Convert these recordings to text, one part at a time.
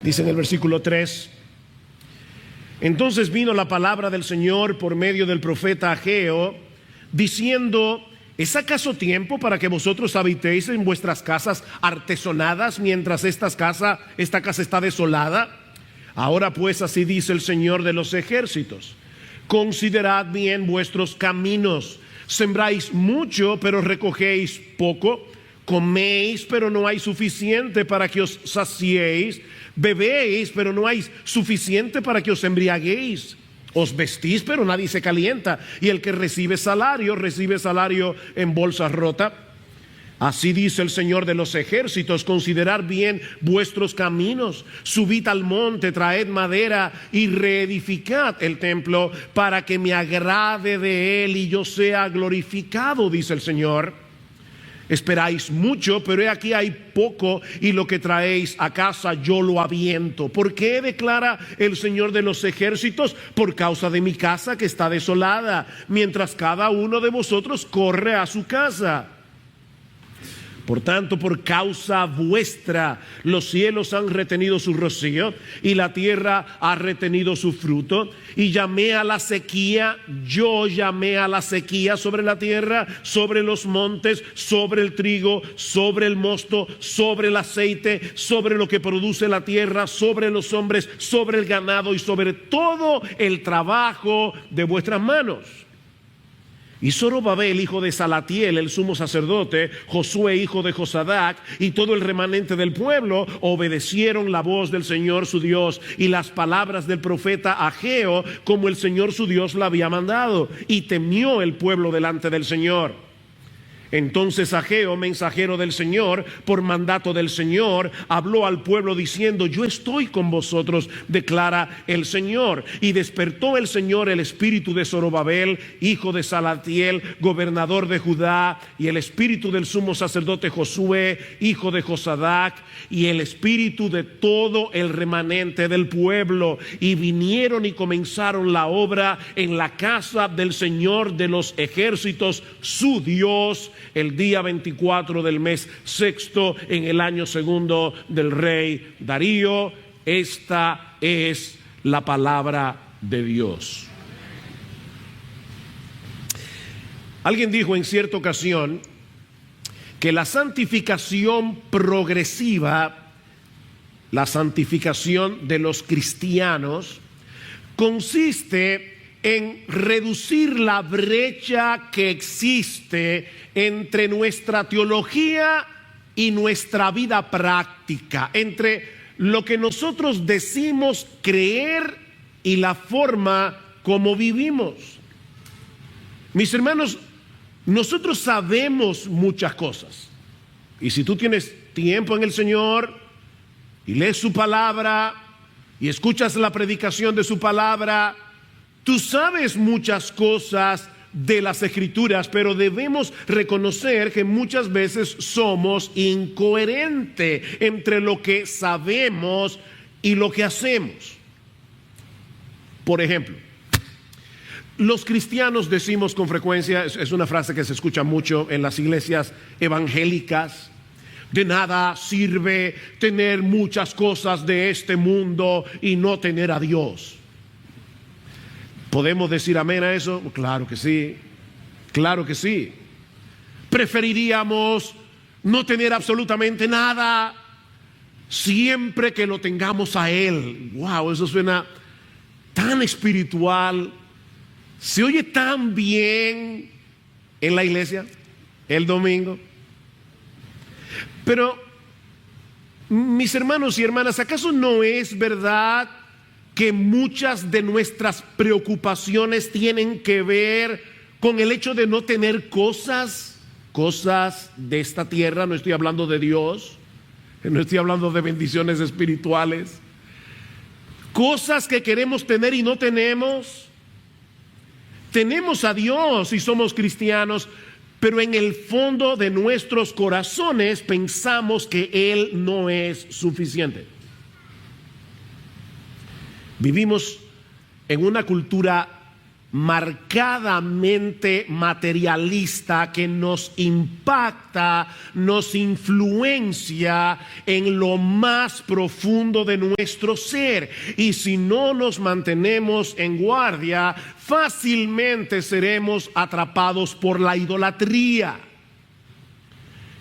Dice en el versículo 3: Entonces vino la palabra del Señor por medio del profeta Ageo, diciendo: ¿Es acaso tiempo para que vosotros habitéis en vuestras casas artesonadas mientras esta casa está desolada? Ahora pues así dice el Señor de los ejércitos: Considerad bien vuestros caminos. Sembráis mucho, pero recogéis poco. Coméis, pero no hay suficiente para que os saciéis. Bebéis, pero no hay suficiente para que os embriaguéis. Os vestís, pero nadie se calienta. Y el que recibe salario en bolsa rota. Así dice el Señor de los ejércitos: considerad bien vuestros caminos. Subid al monte, traed madera y reedificad el templo, para que me agrade de él y yo sea glorificado, dice el Señor. Esperáis mucho, pero he aquí hay poco, y lo que traéis a casa yo lo aviento. ¿Por qué? Declara el Señor de los ejércitos: por causa de mi casa que está desolada, mientras cada uno de vosotros corre a su casa. Por tanto, por causa vuestra, los cielos han retenido su rocío y la tierra ha retenido su fruto. Y llamé a la sequía, yo llamé a la sequía sobre la tierra, sobre los montes, sobre el trigo, sobre el mosto, sobre el aceite, sobre lo que produce la tierra, sobre los hombres, sobre el ganado y sobre todo el trabajo de vuestras manos. Y Zorobabel, hijo de Salatiel, el sumo sacerdote, Josué, hijo de Josadac, y todo el remanente del pueblo obedecieron la voz del Señor su Dios y las palabras del profeta Ageo, como el Señor su Dios la había mandado, y temió el pueblo delante del Señor. Entonces Ageo, mensajero del Señor, por mandato del Señor, habló al pueblo diciendo: yo estoy con vosotros, declara el Señor. Y despertó el Señor el espíritu de Zorobabel, hijo de Salatiel, gobernador de Judá, y el espíritu del sumo sacerdote Josué, hijo de Josadac, y el espíritu de todo el remanente del pueblo. Y vinieron y comenzaron la obra en la casa del Señor de los ejércitos, su Dios, el día 24 del mes sexto, en el año segundo del rey Darío. Esta es la palabra de Dios. Alguien dijo en cierta ocasión que la santificación progresiva, la santificación de los cristianos, consiste en reducir la brecha que existe entre nuestra teología y nuestra vida práctica, entre lo que nosotros decimos creer y la forma como vivimos. Mis hermanos, nosotros sabemos muchas cosas, y si tú tienes tiempo en el Señor y lees su palabra y escuchas la predicación de su palabra, tú sabes muchas cosas de las Escrituras, pero debemos reconocer que muchas veces somos incoherentes entre lo que sabemos y lo que hacemos. Por ejemplo, los cristianos decimos con frecuencia, es una frase que se escucha mucho en las iglesias evangélicas: de nada sirve tener muchas cosas de este mundo y no tener a Dios. ¿Podemos decir amén a eso? Claro que sí, claro que sí. Preferiríamos no tener absolutamente nada siempre que lo tengamos a Él. Wow, eso suena tan espiritual, se oye tan bien en la iglesia el domingo. Pero, mis hermanos y hermanas, ¿acaso no es verdad que muchas de nuestras preocupaciones tienen que ver con el hecho de no tener cosas de esta tierra? No estoy hablando de Dios, no estoy hablando de bendiciones espirituales. Cosas que queremos tener y no tenemos. Tenemos a Dios y somos cristianos, pero en el fondo de nuestros corazones pensamos que Él no es suficiente. Vivimos en una cultura marcadamente materialista que nos impacta, nos influencia en lo más profundo de nuestro ser. Y si no nos mantenemos en guardia, fácilmente seremos atrapados por la idolatría.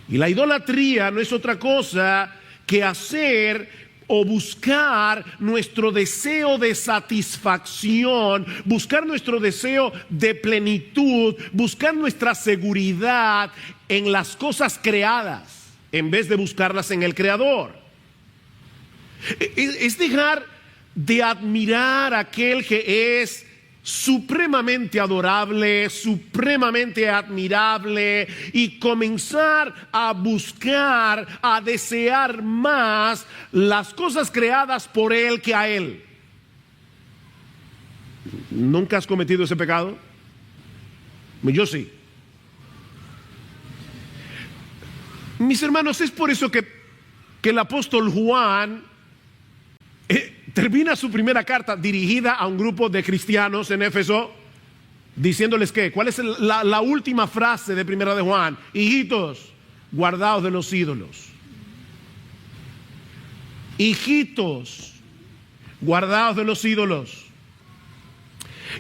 Y la idolatría no es otra cosa que hacer o buscar nuestro deseo de satisfacción, buscar nuestro deseo de plenitud, buscar nuestra seguridad en las cosas creadas, en vez de buscarlas en el Creador. Es dejar de admirar a aquel que es supremamente adorable, supremamente admirable, y comenzar a buscar, a desear más las cosas creadas por Él que a Él. ¿Nunca has cometido ese pecado? Yo sí. Mis hermanos, es por eso que el apóstol Juan termina su primera carta dirigida a un grupo de cristianos en Éfeso, diciéndoles que, ¿cuál es la última frase de primera de Juan? Hijitos, guardaos de los ídolos. Hijitos, guardaos de los ídolos.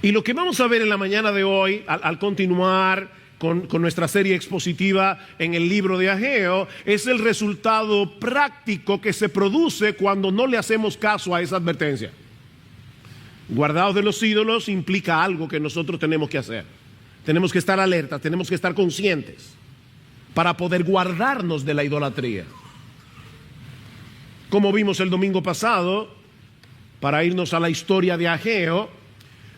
Y lo que vamos a ver en la mañana de hoy, al continuar con nuestra serie expositiva en el libro de Ageo, es el resultado práctico que se produce cuando no le hacemos caso a esa advertencia. Guardaos de los ídolos implica algo que nosotros tenemos que hacer. Tenemos que estar alertas, tenemos que estar conscientes para poder guardarnos de la idolatría. Como vimos el domingo pasado, para irnos a la historia de Ageo,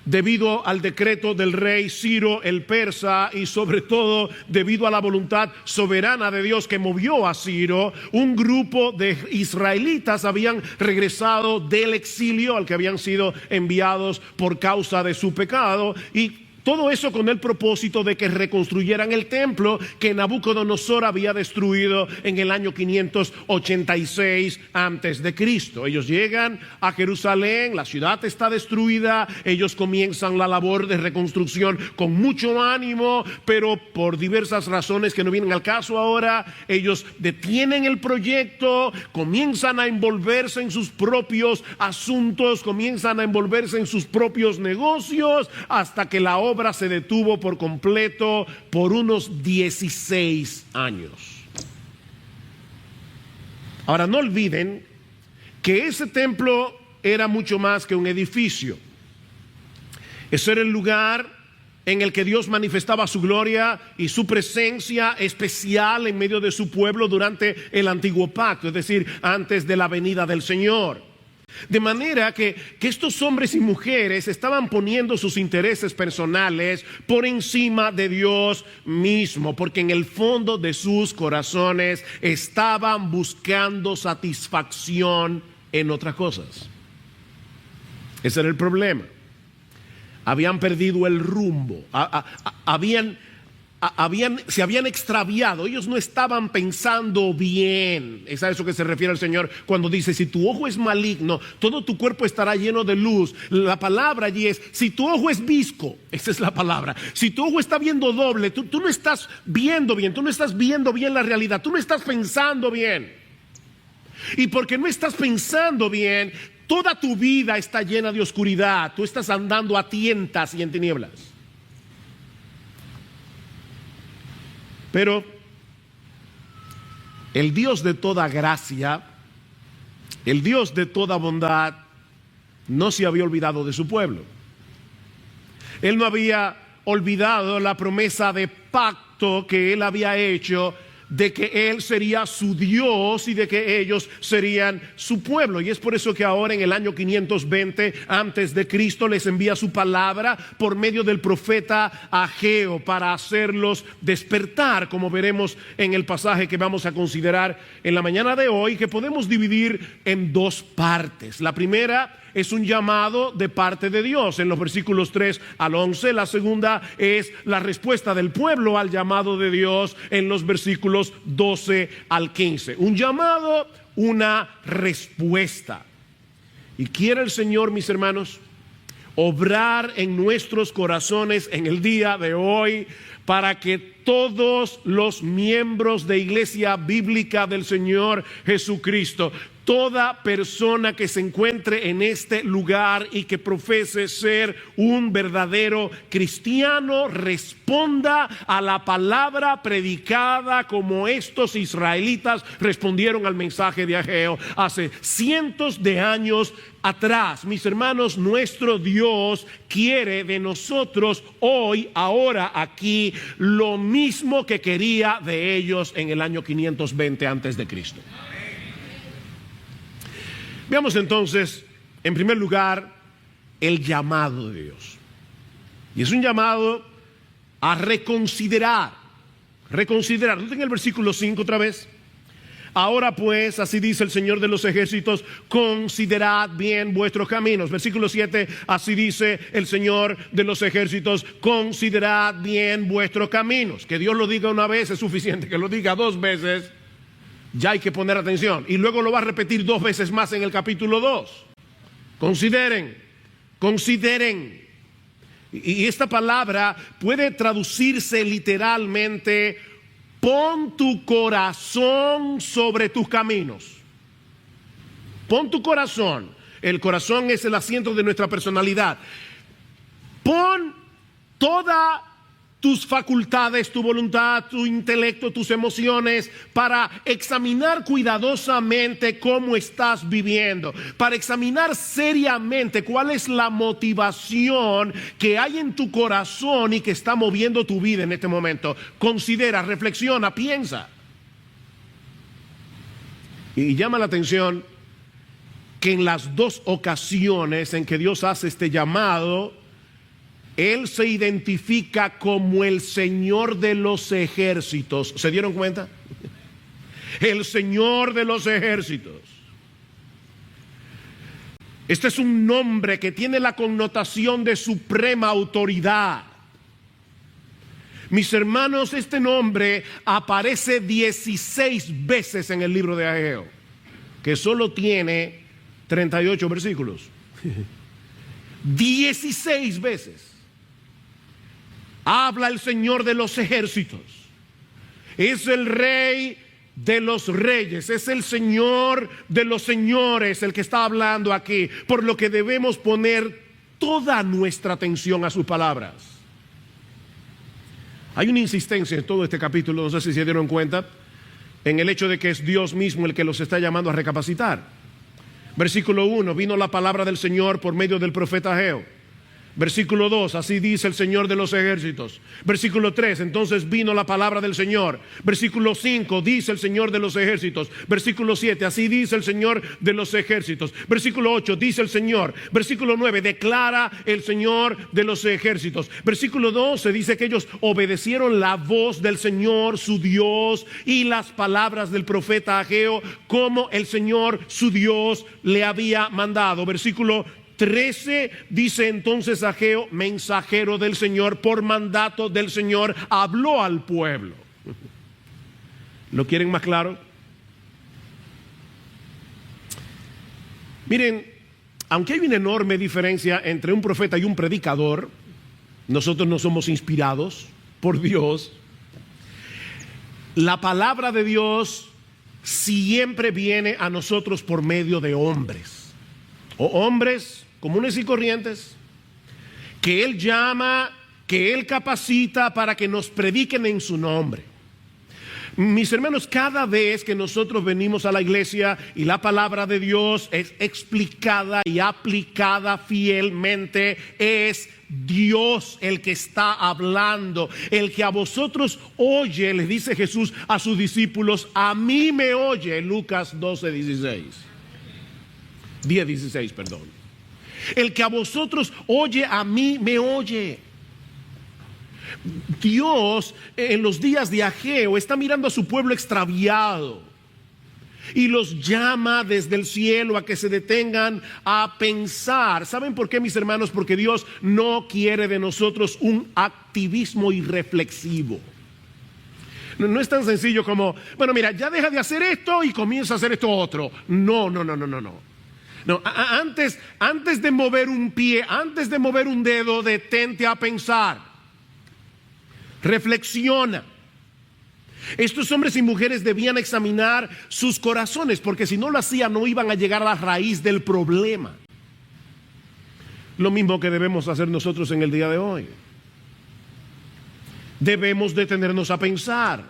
debido al decreto del rey Ciro el persa y sobre todo debido a la voluntad soberana de Dios que movió a Ciro, un grupo de israelitas habían regresado del exilio al que habían sido enviados por causa de su pecado, y todo eso con el propósito de que reconstruyeran el templo que Nabucodonosor había destruido en el año 586 antes de Cristo. Ellos llegan a Jerusalén, la ciudad está destruida, ellos comienzan la labor de reconstrucción con mucho ánimo, pero por diversas razones que no vienen al caso ahora, ellos detienen el proyecto, comienzan a envolverse en sus propios asuntos, comienzan a envolverse en sus propios negocios, hasta que la obra se detuvo por completo por unos 16 años. Ahora, no olviden que ese templo era mucho más que un edificio. Ese era el lugar en el que Dios manifestaba su gloria y su presencia especial en medio de su pueblo durante el antiguo pacto, es decir, antes de la venida del Señor. De manera que estos hombres y mujeres estaban poniendo sus intereses personales por encima de Dios mismo, porque en el fondo de sus corazones estaban buscando satisfacción en otras cosas. Ese era el problema. Habían perdido el rumbo, se habían extraviado, ellos no estaban pensando bien. Es a eso que se refiere el Señor cuando dice: si tu ojo es maligno, todo tu cuerpo estará lleno de luz. La palabra allí es: si tu ojo es visco, esa es la palabra. Si tu ojo está viendo doble, tú no estás viendo bien, tú no estás viendo bien la realidad, tú no estás pensando bien. Y porque no estás pensando bien, toda tu vida está llena de oscuridad, tú estás andando a tientas y en tinieblas. Pero el Dios de toda gracia, el Dios de toda bondad, no se había olvidado de su pueblo. Él no había olvidado la promesa de pacto que Él había hecho, de que Él sería su Dios y de que ellos serían su pueblo. Y es por eso que ahora en el año 520 antes de Cristo les envía su palabra por medio del profeta Ageo para hacerlos despertar, como veremos en el pasaje que vamos a considerar en la mañana de hoy, que podemos dividir en dos partes. La primera es un llamado de parte de Dios en los versículos 3 al 11. La segunda es la respuesta del pueblo al llamado de Dios en los versículos 12 al 15. Un llamado, una respuesta. Y quiere el Señor, mis hermanos, obrar en nuestros corazones en el día de hoy para que todos los miembros de Iglesia Bíblica del Señor Jesucristo, toda persona que se encuentre en este lugar y que profese ser un verdadero cristiano, responda a la palabra predicada como estos israelitas respondieron al mensaje de Ageo hace cientos de años atrás. Mis hermanos, nuestro Dios quiere de nosotros hoy, ahora, aquí, lo mismo que quería de ellos en el año 520 antes de Cristo. Veamos entonces, en primer lugar, el llamado de Dios. Y es un llamado a reconsiderar. Reconsiderar. Noten el versículo 5 otra vez. Ahora pues, así dice el Señor de los ejércitos, considerad bien vuestros caminos. Versículo 7, así dice el Señor de los ejércitos, considerad bien vuestros caminos. Que Dios lo diga una vez es suficiente, que lo diga dos veces. Ya hay que poner atención. Y luego lo va a repetir dos veces más en el capítulo 2. Consideren, consideren. Y esta palabra puede traducirse literalmente: pon tu corazón sobre tus caminos. Pon tu corazón. El corazón es el asiento de nuestra personalidad. Pon toda tus facultades, tu voluntad, tu intelecto, tus emociones, para examinar cuidadosamente cómo estás viviendo, para examinar seriamente cuál es la motivación que hay en tu corazón y que está moviendo tu vida en este momento. Considera, reflexiona, piensa. Y llama la atención que en las dos ocasiones en que Dios hace este llamado, Él se identifica como el Señor de los ejércitos. ¿Se dieron cuenta? El Señor de los ejércitos. Este es un nombre que tiene la connotación de suprema autoridad. Mis hermanos, este nombre aparece 16 veces en el libro de Ageo, que solo tiene 38 versículos. 16 veces habla el Señor de los ejércitos. Es el Rey de los reyes, es el Señor de los señores el que está hablando aquí, por lo que debemos poner toda nuestra atención a sus palabras. Hay una insistencia en todo este capítulo, no sé si se dieron cuenta, en el hecho de que es Dios mismo el que los está llamando a recapacitar. Versículo 1, vino la palabra del Señor por medio del profeta Ageo. Versículo 2, así dice el Señor de los ejércitos. Versículo 3, entonces vino la palabra del Señor. Versículo 5, dice el Señor de los ejércitos. Versículo 7, así dice el Señor de los ejércitos. Versículo 8, dice el Señor. Versículo 9, declara el Señor de los ejércitos. Versículo 12, dice que ellos obedecieron la voz del Señor su Dios y las palabras del profeta Ageo, como el Señor su Dios le había mandado. Versículo 13 dice entonces Ageo, mensajero del Señor, por mandato del Señor, habló al pueblo. ¿Lo quieren más claro? Miren, aunque hay una enorme diferencia entre un profeta y un predicador, nosotros no somos inspirados por Dios. La palabra de Dios siempre viene a nosotros por medio de hombres, o hombres comunes y corrientes, que Él llama, que Él capacita para que nos prediquen en su nombre. Mis hermanos, cada vez que nosotros venimos a la iglesia y la palabra de Dios es explicada y aplicada fielmente, es Dios el que está hablando. El que a vosotros oye, les dice Jesús a sus discípulos, a mí me oye. Lucas 10:16, perdón. El que a vosotros oye, a mí me oye. Dios en los días de Ageo está mirando a su pueblo extraviado y los llama desde el cielo a que se detengan a pensar. ¿Saben por qué, mis hermanos? Porque Dios no quiere de nosotros un activismo irreflexivo. No es tan sencillo como, bueno, mira, ya deja de hacer esto y comienza a hacer esto otro. No. No, antes de mover un pie, antes de mover un dedo, detente a pensar. Reflexiona. Estos hombres y mujeres debían examinar sus corazones, porque si no lo hacían no iban a llegar a la raíz del problema. Lo mismo que debemos hacer nosotros en el día de hoy. Debemos detenernos a pensar.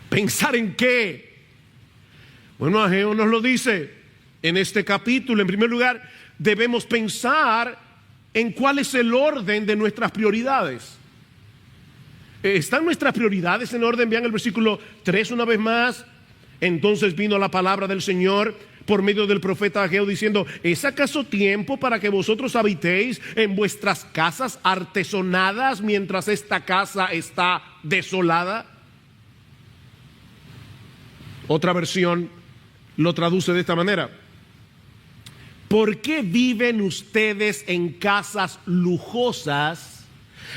¿Pensar en qué? Bueno, Ageo nos lo dice en este capítulo. En primer lugar, debemos pensar en cuál es el orden de nuestras prioridades. ¿Están nuestras prioridades en orden? Vean el versículo 3 una vez más. Entonces vino la palabra del Señor por medio del profeta Ageo diciendo: ¿es acaso tiempo para que vosotros habitéis en vuestras casas artesonadas mientras esta casa está desolada? Otra versión lo traduce de esta manera: ¿por qué viven ustedes en casas lujosas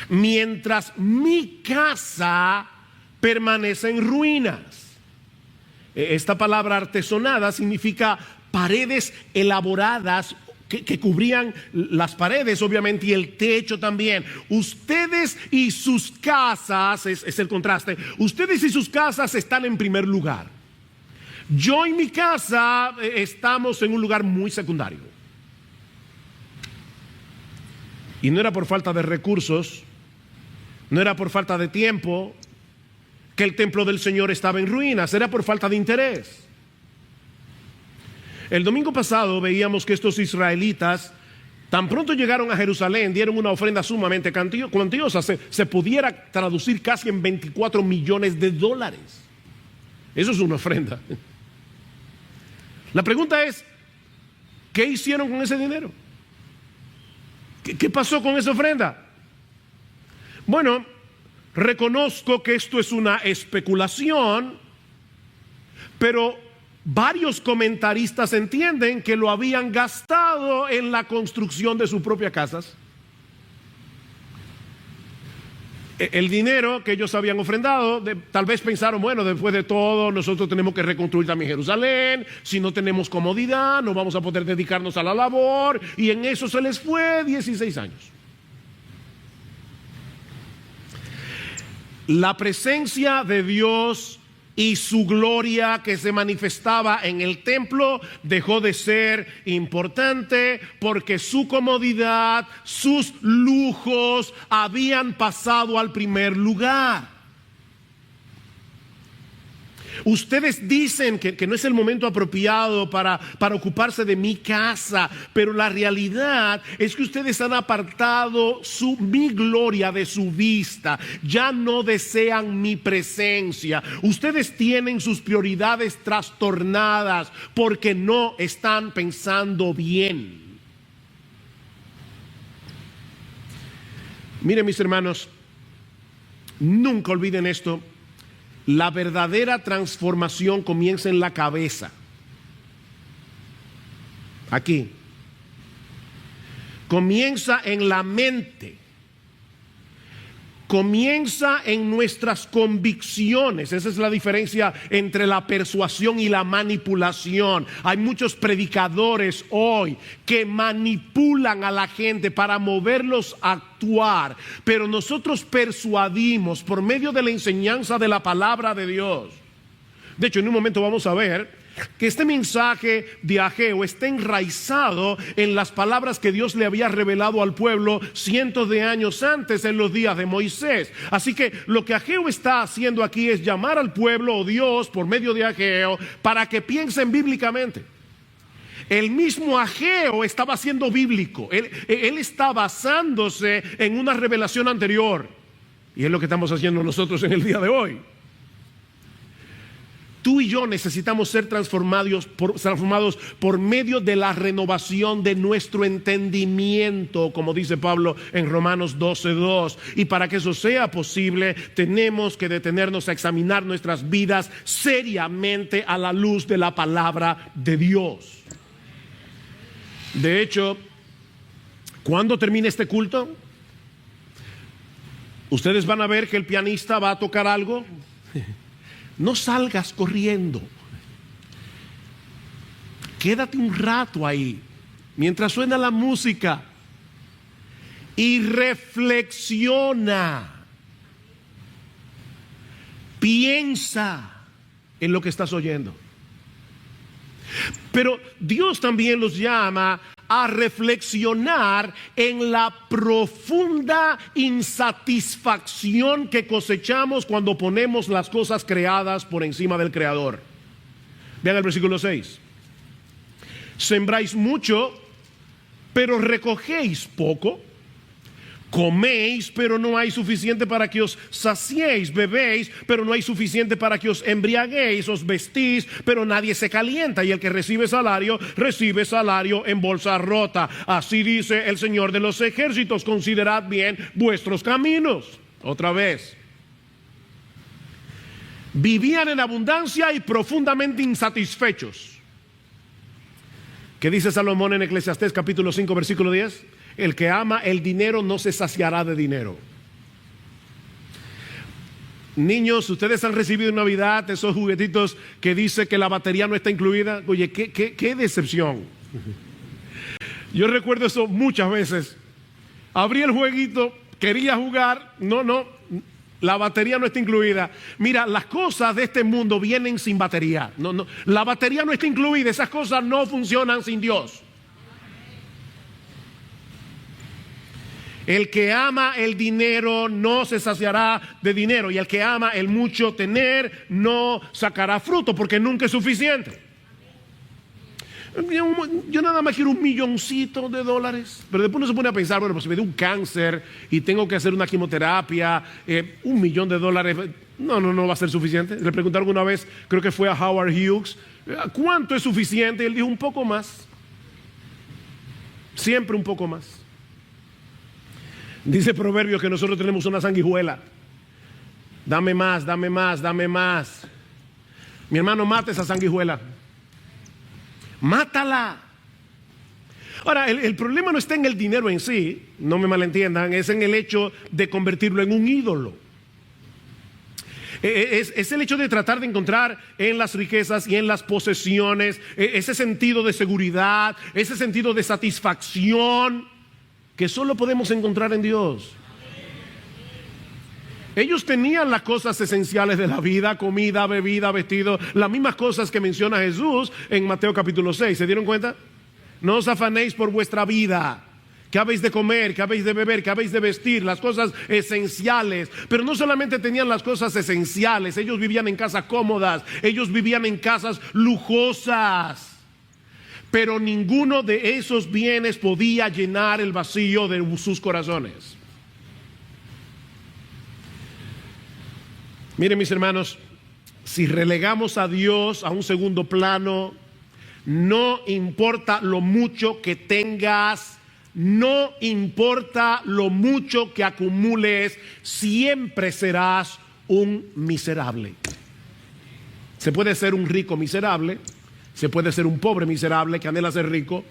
mientras mi casa permanece en ruinas? Esta palabra artesonada significa paredes elaboradas que cubrían las paredes, obviamente, y el techo también. Ustedes y sus casas, es el contraste, ustedes y sus casas están en primer lugar. Yo y mi casa estamos en un lugar muy secundario. Y no era por falta de recursos, no era por falta de tiempo que el templo del Señor estaba en ruinas, era por falta de interés. El domingo pasado veíamos que estos israelitas, tan pronto llegaron a Jerusalén, dieron una ofrenda sumamente cuantiosa, se pudiera traducir casi en $24 millones. Eso es una ofrenda. La pregunta es, ¿qué hicieron con ese dinero? ¿Qué pasó con esa ofrenda? Bueno, reconozco que esto es una especulación, pero varios comentaristas entienden que lo habían gastado en la construcción de sus propias casas. El dinero que ellos habían ofrendado, tal vez pensaron: bueno, después de todo nosotros tenemos que reconstruir también Jerusalén, si no tenemos comodidad no vamos a poder dedicarnos a la labor, y en eso se les fue 16 años. La presencia de Dios y su gloria que se manifestaba en el templo dejó de ser importante porque su comodidad, sus lujos habían pasado al primer lugar. Ustedes dicen que no es el momento apropiado para ocuparse de mi casa, pero la realidad es que ustedes han apartado mi gloria de su vista. Ya no desean mi presencia. Ustedes tienen sus prioridades trastornadas porque no están pensando bien. Miren, mis hermanos, nunca olviden esto. La verdadera transformación comienza en la cabeza. Aquí. Comienza en la mente. Comienza en nuestras convicciones. Esa es la diferencia entre la persuasión y la manipulación. Hay muchos predicadores hoy que manipulan a la gente para moverlos a actuar, pero nosotros persuadimos por medio de la enseñanza de la palabra de Dios. De hecho, en un momento vamos a ver que este mensaje de Ageo está enraizado en las palabras que Dios le había revelado al pueblo cientos de años antes, en los días de Moisés. Así que lo que Ageo está haciendo aquí es llamar al pueblo, o Dios por medio de Ageo, para que piensen bíblicamente. El mismo Ageo estaba siendo bíblico. Él está basándose en una revelación anterior, y es lo que estamos haciendo nosotros en el día de hoy. Tú y yo necesitamos ser transformados por medio de la renovación de nuestro entendimiento, como dice Pablo en Romanos 12:2. Y para que eso sea posible, tenemos que detenernos a examinar nuestras vidas seriamente a la luz de la palabra de Dios. De hecho, cuando termine este culto, ustedes van a ver que el pianista va a tocar algo. No salgas corriendo. quédate un rato ahí, mientras suena la música, y reflexiona. Piensa en lo que estás oyendo. Pero Dios también los llama a reflexionar en la profunda insatisfacción que cosechamos cuando ponemos las cosas creadas por encima del Creador. Vean el versículo 6. Sembráis mucho, pero recogéis poco. Coméis, pero no hay suficiente para que os saciéis. Bebéis, pero no hay suficiente para que os embriaguéis. Os vestís, pero nadie se calienta. Y el que recibe salario en bolsa rota. Así dice el Señor de los ejércitos: considerad bien vuestros caminos. Otra vez. Vivían en abundancia y profundamente insatisfechos. ¿Qué dice Salomón en Eclesiastés capítulo 5 versículo 10? El que ama el dinero no se saciará de dinero. Niños, ustedes han recibido en Navidad esos juguetitos que dice que la batería no está incluida. Oye, qué decepción. Yo recuerdo eso muchas veces. Abrí el jueguito, quería jugar, no, la batería no está incluida. Mira, las cosas de este mundo vienen sin batería. No, la batería no está incluida. Esas cosas no funcionan sin Dios. El que ama el dinero no se saciará de dinero, y el que ama el mucho tener no sacará fruto, porque nunca es suficiente. Yo nada más quiero $1 milloncito, pero después uno se pone a pensar, bueno, pues si me dio un cáncer y tengo que hacer una quimioterapia, $1 millón, no va a ser suficiente. Le preguntaron una vez, creo que fue a Howard Hughes, ¿cuánto es suficiente? Y él dijo, un poco más. Siempre un poco más. Dice Proverbios que nosotros tenemos una sanguijuela. Dame más, dame más, dame más. Mi hermano, mata esa sanguijuela. Mátala. Ahora, el problema no está en el dinero en sí, no me malentiendan, es en el hecho de convertirlo en un ídolo. Es el hecho de tratar de encontrar en las riquezas y en las posesiones ese sentido de seguridad, ese sentido de satisfacción que solo podemos encontrar en Dios. Ellos tenían las cosas esenciales de la vida: comida, bebida, vestido, las mismas cosas que menciona Jesús en Mateo capítulo 6. ¿Se dieron cuenta? No os afanéis por vuestra vida, qué habéis de comer, qué habéis de beber, qué habéis de vestir, las cosas esenciales. Pero no solamente tenían las cosas esenciales, ellos vivían en casas cómodas, ellos vivían en casas lujosas. Pero ninguno de esos bienes podía llenar el vacío de sus corazones. Miren, mis hermanos, si relegamos a Dios a un segundo plano, no importa lo mucho que tengas, no importa lo mucho que acumules, siempre serás un miserable. Se puede ser un rico miserable, se puede ser un pobre miserable que anhela ser rico,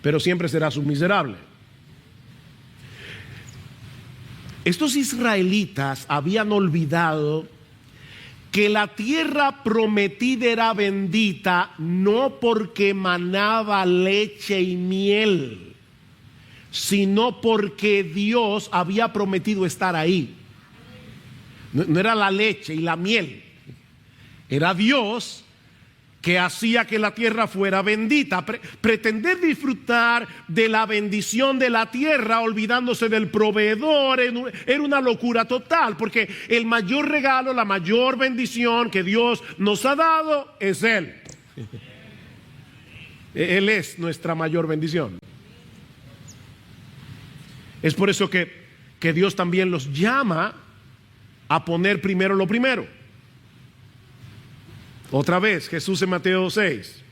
pero siempre serás un miserable. Estos israelitas habían olvidado que la tierra prometida era bendita no porque manaba leche y miel, sino porque Dios había prometido estar ahí. No era la leche y la miel, era Dios que hacía que la tierra fuera bendita. Pretender disfrutar de la bendición de la tierra olvidándose del proveedor era una locura total, porque el mayor regalo, la mayor bendición que Dios nos ha dado es Él. Él es nuestra mayor bendición. Es por eso que Dios también los llama a poner primero lo primero. Otra vez, Jesús en Mateo 6.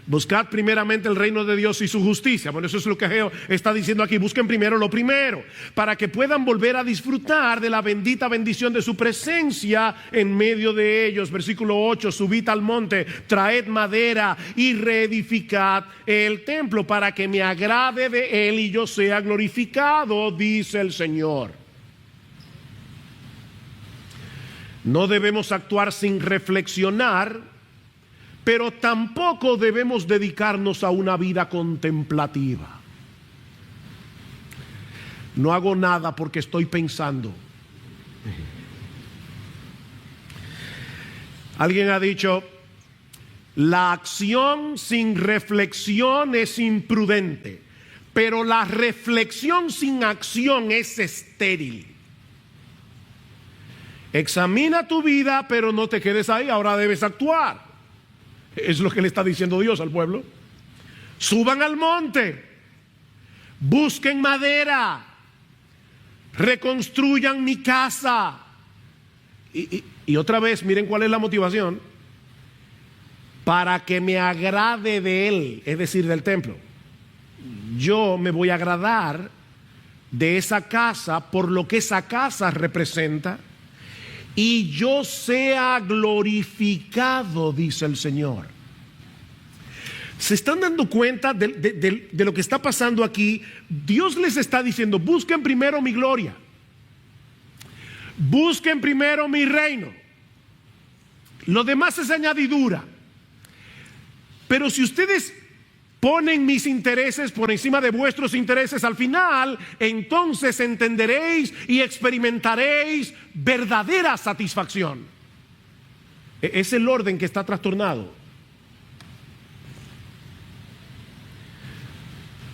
Buscad primeramente el reino de Dios y su justicia. Bueno, eso es lo que Ageo está diciendo aquí. Busquen primero lo primero, para que puedan volver a disfrutar de la bendita bendición de su presencia en medio de ellos. Versículo 8, subid al monte, traed madera y reedificad el templo, para que me agrade de él y yo sea glorificado, dice el Señor. No debemos actuar sin reflexionar, pero tampoco debemos dedicarnos a una vida contemplativa. No hago nada porque estoy pensando. Alguien ha dicho, la acción sin reflexión es imprudente, pero la reflexión sin acción es estéril. Examina tu vida, pero no te quedes ahí, ahora debes actuar. Es lo que le está diciendo Dios al pueblo. Suban al monte, busquen madera, reconstruyan mi casa. Y otra vez, miren cuál es la motivación: para que me agrade de él, es decir, del templo. Yo me voy a agradar de esa casa por lo que esa casa representa, y yo sea glorificado, dice el Señor. ¿Se están dando cuenta de lo que está pasando aquí? Dios les está diciendo, busquen primero mi gloria, busquen primero mi reino, lo demás es añadidura. Pero si ustedes ponen mis intereses por encima de vuestros intereses, al final, entonces entenderéis y experimentaréis verdadera satisfacción. Es el orden que está trastornado.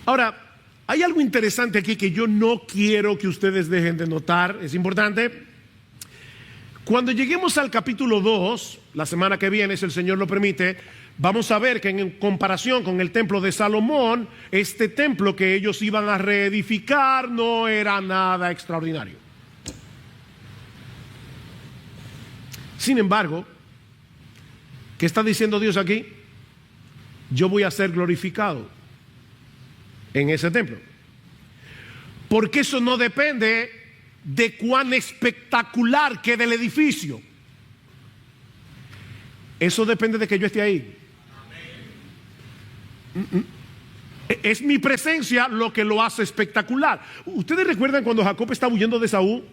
Ahora, hay algo interesante aquí que yo no quiero que ustedes dejen de notar, es importante. Cuando lleguemos al capítulo 2, la semana que viene, si el Señor lo permite, vamos a ver que en comparación con el templo de Salomón, este templo que ellos iban a reedificar no era nada extraordinario. Sin embargo, ¿qué está diciendo Dios aquí? Yo voy a ser glorificado en ese templo. Porque eso no depende de cuán espectacular quede el edificio. Eso depende de que yo esté ahí. Es mi presencia lo que lo hace espectacular. ¿Ustedes recuerdan cuando Jacob estaba huyendo de Saúl?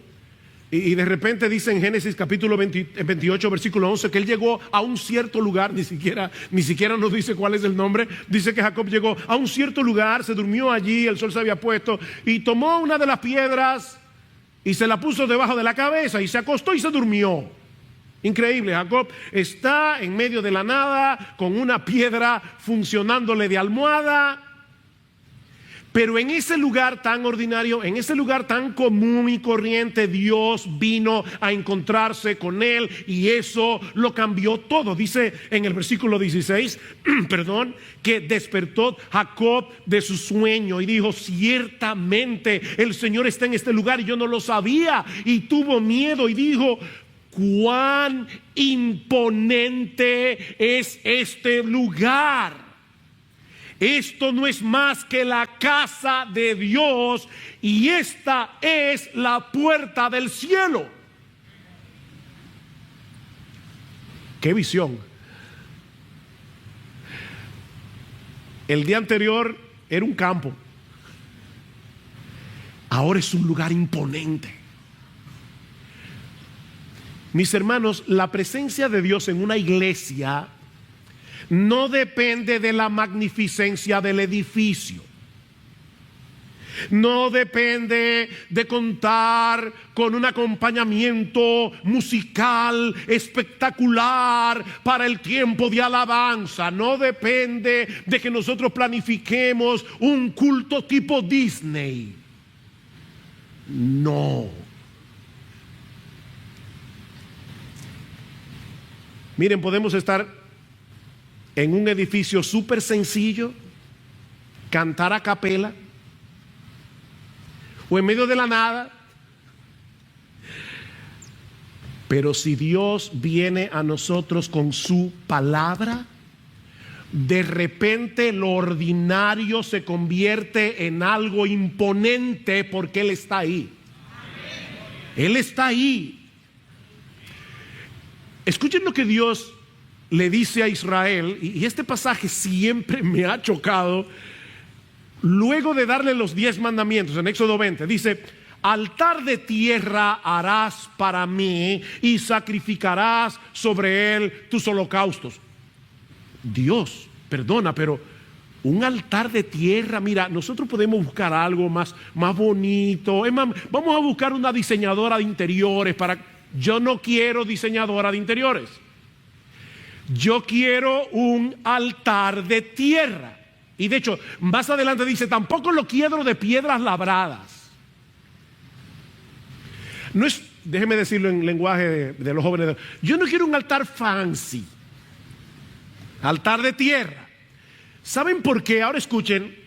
Y de repente dice en Génesis capítulo 28 versículo 11 que él llegó a un cierto lugar, ni siquiera nos dice cuál es el nombre. Dice que Jacob llegó a un cierto lugar, se durmió allí, el sol se había puesto, y tomó una de las piedras y se la puso debajo de la cabeza y se acostó y se durmió. Increíble, Jacob está en medio de la nada con una piedra funcionándole de almohada. Pero en ese lugar tan ordinario, en ese lugar tan común y corriente, Dios vino a encontrarse con él y eso lo cambió todo. Dice en el versículo 16, que despertó Jacob de su sueño y dijo, ciertamente el Señor está en este lugar y yo no lo sabía. Y tuvo miedo y dijo, cuán imponente es este lugar. Esto no es más que la casa de Dios y esta es la puerta del cielo. ¡Qué visión! El día anterior era un campo. Ahora es un lugar imponente. Mis hermanos, la presencia de Dios en una iglesia no depende de la magnificencia del edificio. No depende de contar con un acompañamiento musical espectacular para el tiempo de alabanza. No depende de que nosotros planifiquemos un culto tipo Disney. No. Miren, podemos estar en un edificio súper sencillo, cantar a capela, o en medio de la nada. Pero si Dios viene a nosotros con su palabra, de repente lo ordinario se convierte en algo imponente porque Él está ahí. Él está ahí. Escuchen lo que Dios le dice a Israel, y este pasaje siempre me ha chocado. Luego de darle los 10 mandamientos en Éxodo 20, dice, altar de tierra harás para mí y sacrificarás sobre él tus holocaustos. Dios, perdona, pero un altar de tierra, mira, nosotros podemos buscar algo más bonito. Es más, vamos a buscar una diseñadora de interiores Yo no quiero diseñadora de interiores. Yo quiero un altar de tierra. Y de hecho, más adelante dice, tampoco lo quiero de piedras labradas. No es, déjeme decirlo en lenguaje de los jóvenes, yo no quiero un altar fancy. Altar de tierra. ¿Saben por qué? Ahora escuchen.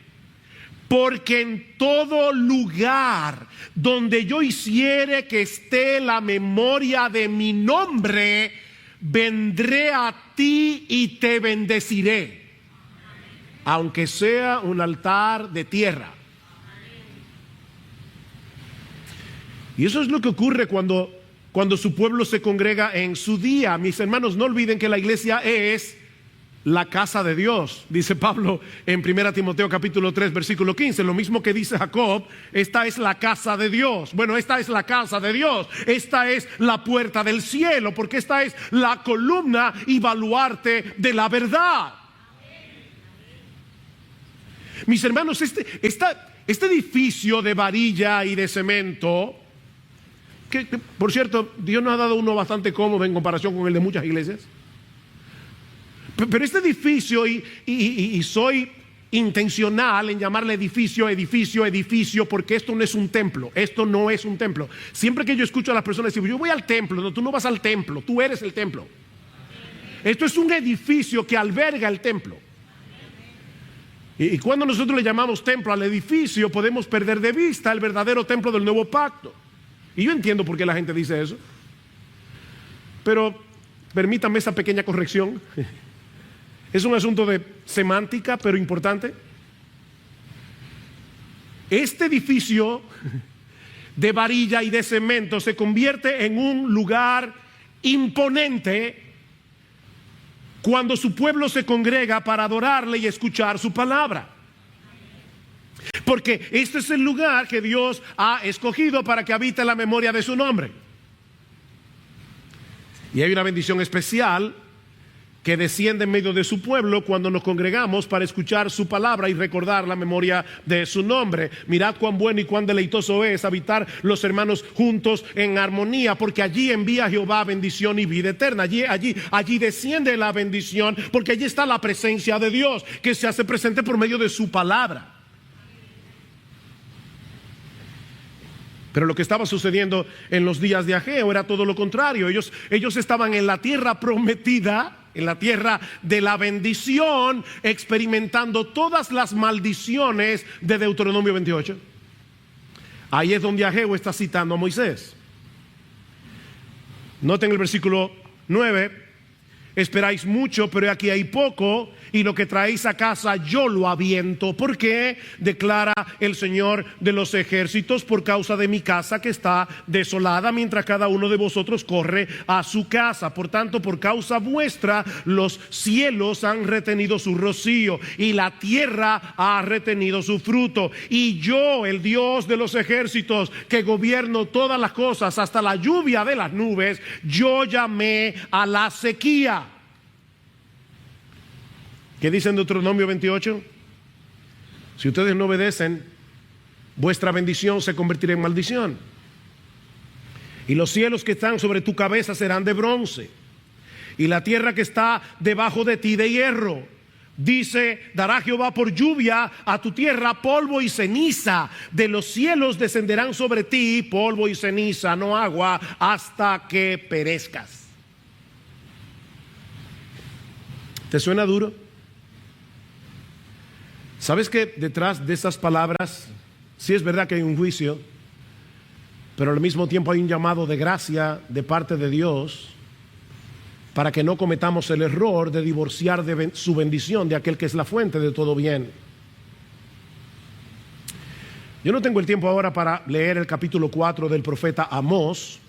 Porque en todo lugar donde yo hiciere que esté la memoria de mi nombre, vendré a ti y te bendeciré. Aunque sea un altar de tierra. Y eso es lo que ocurre cuando su pueblo se congrega en su día. Mis hermanos, no olviden que la iglesia es la casa de Dios, dice Pablo en 1 Timoteo capítulo 3 versículo 15, lo mismo que dice Jacob, esta es la casa de Dios. Bueno, esta es la casa de Dios, esta es la puerta del cielo, porque esta es la columna y baluarte de la verdad. Mis hermanos, este edificio de varilla y de cemento, que por cierto, Dios nos ha dado uno bastante cómodo en comparación con el de muchas iglesias. Pero este edificio, y soy intencional en llamarle edificio, porque esto no es un templo. Esto no es un templo. Siempre que yo escucho a las personas decir, yo voy al templo, no, tú no vas al templo, tú eres el templo. Esto es un edificio que alberga el templo. Y cuando nosotros le llamamos templo al edificio, podemos perder de vista el verdadero templo del nuevo pacto. Y yo entiendo por qué la gente dice eso. Pero permítame esa pequeña corrección. Es un asunto de semántica, pero importante. Este edificio de varilla y de cemento se convierte en un lugar imponente cuando su pueblo se congrega para adorarle y escuchar su palabra. Porque este es el lugar que Dios ha escogido para que habite la memoria de su nombre. Y hay una bendición especial que desciende en medio de su pueblo cuando nos congregamos para escuchar su palabra y recordar la memoria de su nombre. Mirad cuán bueno y cuán deleitoso es habitar los hermanos juntos en armonía, porque allí envía Jehová bendición y vida eterna. Allí desciende la bendición, porque allí está la presencia de Dios que se hace presente por medio de su palabra. Pero lo que estaba sucediendo en los días de Ageo era todo lo contrario. Ellos estaban en la tierra prometida, en la tierra de la bendición, experimentando todas las maldiciones de Deuteronomio 28. Ahí es donde Ageo está citando a Moisés. Noten el versículo 9. Esperáis mucho, pero aquí hay poco, y lo que traéis a casa yo lo aviento. ¿Por qué? Declara el Señor de los ejércitos, por causa de mi casa que está desolada, mientras cada uno de vosotros corre a su casa. Por tanto, por causa vuestra, los cielos han retenido su rocío, y la tierra ha retenido su fruto. Y yo, el Dios de los ejércitos, que gobierno todas las cosas, hasta la lluvia de las nubes, yo llamé a la sequía. ¿Qué dice en Deuteronomio 28? Si ustedes no obedecen, vuestra bendición se convertirá en maldición. Y los cielos que están sobre tu cabeza serán de bronce, y la tierra que está debajo de ti de hierro. Dice, dará Jehová por lluvia a tu tierra polvo y ceniza. De los cielos descenderán sobre ti polvo y ceniza, no agua, hasta que perezcas. ¿Te suena duro? ¿Sabes que detrás de esas palabras sí es verdad que hay un juicio, pero al mismo tiempo hay un llamado de gracia de parte de Dios para que no cometamos el error de divorciar de su bendición de aquel que es la fuente de todo bien? Yo no tengo el tiempo ahora para leer el capítulo 4 del profeta Amós,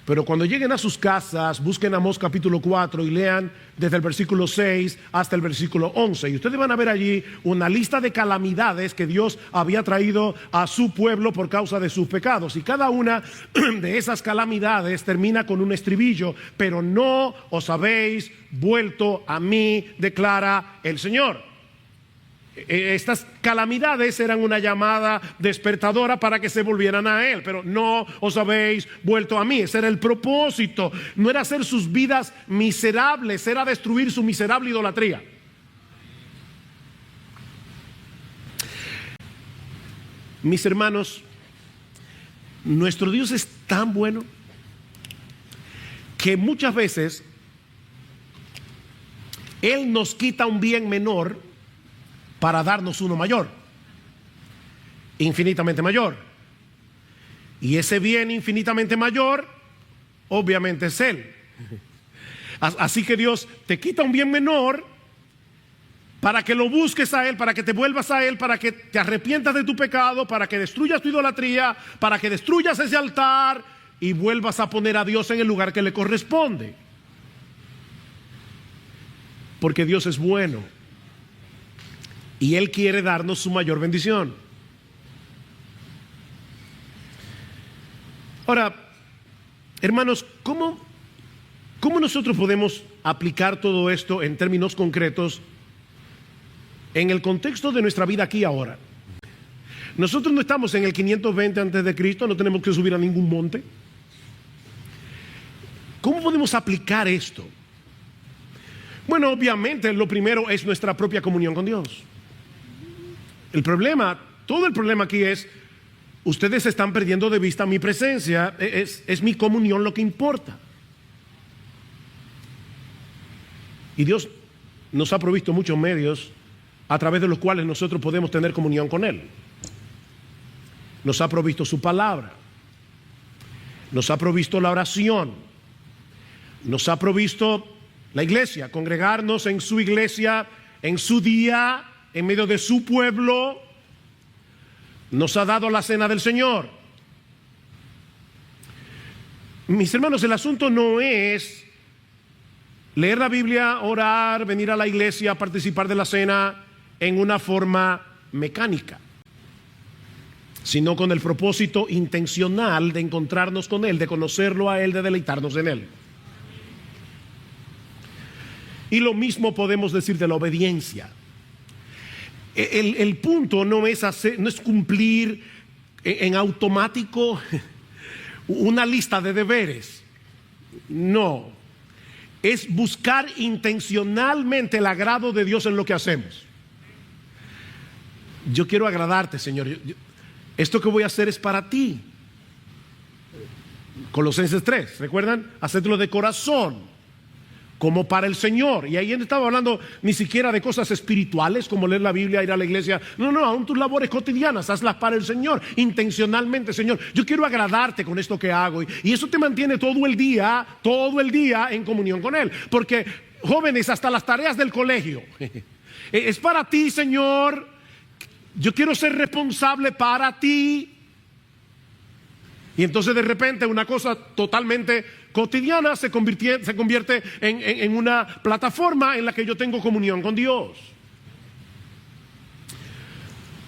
Pero cuando lleguen a sus casas, busquen Amós capítulo 4 y lean desde el versículo 6 hasta el versículo 11. Y ustedes van a ver allí una lista de calamidades que Dios había traído a su pueblo por causa de sus pecados. Y cada una de esas calamidades termina con un estribillo: pero no os habéis vuelto a mí, declara el Señor. Estas calamidades eran una llamada despertadora para que se volvieran a Él, pero no os habéis vuelto a mí. Ese era el propósito. No era hacer sus vidas miserables, era destruir su miserable idolatría. Mis hermanos, nuestro Dios es tan bueno que muchas veces Él nos quita un bien menor para darnos uno mayor, infinitamente mayor. Y ese bien infinitamente mayor, obviamente es Él. Así que Dios te quita un bien menor para que lo busques a Él, para que te vuelvas a Él, para que te arrepientas de tu pecado, para que destruyas tu idolatría, para que destruyas ese altar y vuelvas a poner a Dios en el lugar que le corresponde. Porque Dios es bueno y Él quiere darnos su mayor bendición. Ahora, hermanos, ¿cómo nosotros podemos aplicar todo esto en términos concretos en el contexto de nuestra vida aquí y ahora? Nosotros no estamos en el 520 antes de Cristo, no tenemos que subir a ningún monte. ¿Cómo podemos aplicar esto? Bueno, obviamente lo primero es nuestra propia comunión con Dios. Todo el problema aquí es: ustedes están perdiendo de vista mi presencia, es mi comunión lo que importa. Y Dios nos ha provisto muchos medios a través de los cuales nosotros podemos tener comunión con Él. Nos ha provisto su palabra, nos ha provisto la oración, nos ha provisto la iglesia, congregarnos en su iglesia, en su día, en medio de su pueblo. Nos ha dado la cena del Señor. Mis hermanos, el asunto no es leer la Biblia, orar, venir a la iglesia, participar de la cena en una forma mecánica, sino con el propósito intencional de encontrarnos con Él, de conocerlo a Él, de deleitarnos en Él. Y lo mismo podemos decir de la obediencia. El punto no es cumplir en automático una lista de deberes. No, es buscar intencionalmente el agrado de Dios en lo que hacemos. Yo quiero agradarte, Señor. Esto que voy a hacer es para ti. Colosenses 3, ¿recuerdan? Hacedlo de corazón, como para el Señor. Y ahí no estaba hablando ni siquiera de cosas espirituales como leer la Biblia, ir a la iglesia. No, aún tus labores cotidianas, hazlas para el Señor, intencionalmente. Señor, yo quiero agradarte con esto que hago. Y eso te mantiene todo el día en comunión con Él. Porque, jóvenes, hasta las tareas del colegio es para ti, Señor. Yo quiero ser responsable para ti. Y entonces de repente una cosa totalmente cotidiana se convierte en una plataforma en la que yo tengo comunión con Dios.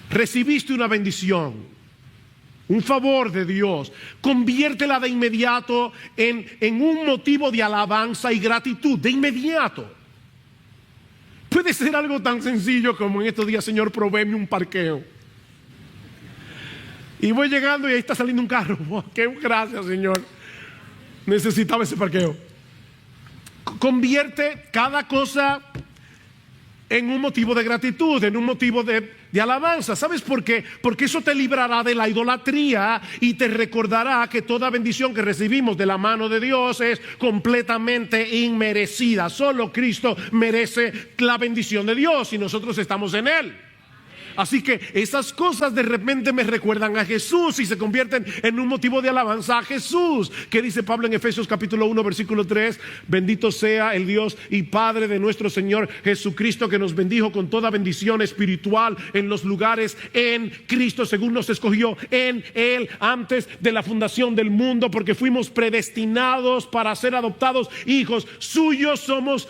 Recibiste una bendición, un favor de Dios, conviértela de inmediato en un motivo de alabanza y gratitud, de inmediato. Puede ser algo tan sencillo como en estos días: Señor, provéeme un parqueo. Y voy llegando y ahí está saliendo un carro. ¡Wow! ¡Qué gracias, Señor! Necesitaba ese parqueo. Convierte cada cosa en un motivo de gratitud, en un motivo de alabanza. ¿Sabes por qué? Porque eso te librará de la idolatría y te recordará que toda bendición que recibimos de la mano de Dios es completamente inmerecida. Solo Cristo merece la bendición de Dios y nosotros estamos en Él. Así que esas cosas de repente me recuerdan a Jesús y se convierten en un motivo de alabanza a Jesús. ¿Qué dice Pablo en Efesios capítulo 1 versículo 3? Bendito sea el Dios y Padre de nuestro Señor Jesucristo, que nos bendijo con toda bendición espiritual en los lugares en Cristo, según nos escogió en Él antes de la fundación del mundo, porque fuimos predestinados para ser adoptados hijos suyos.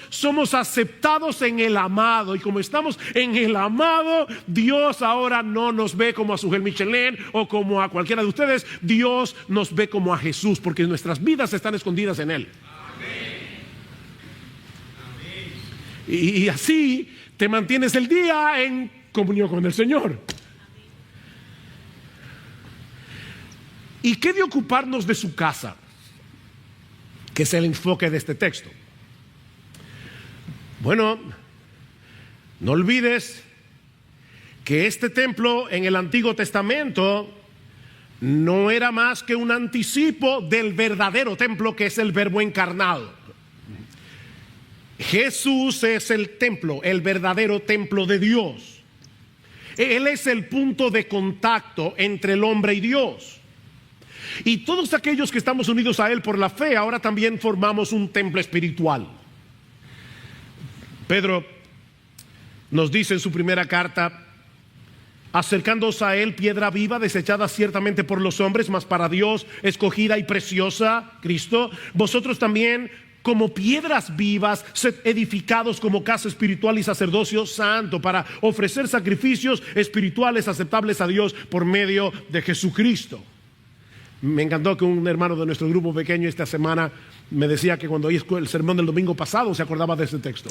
Somos aceptados en el amado, y como estamos en el amado, Dios ahora no nos ve como a Sujel Michelén o como a cualquiera de ustedes. Dios nos ve como a Jesús, porque nuestras vidas están escondidas en Él. Y así te mantienes el día en comunión con el Señor. ¿Y qué de ocuparnos de su casa? Que es el enfoque de este texto. Bueno, no olvides que este templo en el Antiguo Testamento no era más que un anticipo del verdadero templo, que es el Verbo encarnado. Jesús es el templo, el verdadero templo de Dios. Él es el punto de contacto entre el hombre y Dios. Y todos aquellos que estamos unidos a Él por la fe, ahora también formamos un templo espiritual. Pedro nos dice en su primera carta: acercándoos a Él, piedra viva, desechada ciertamente por los hombres, mas para Dios escogida y preciosa, Cristo, vosotros también, como piedras vivas, sed edificados como casa espiritual y sacerdocio santo, para ofrecer sacrificios espirituales aceptables a Dios por medio de Jesucristo. Me encantó que un hermano de nuestro grupo pequeño esta semana me decía que cuando oí el sermón del domingo pasado se acordaba de este texto.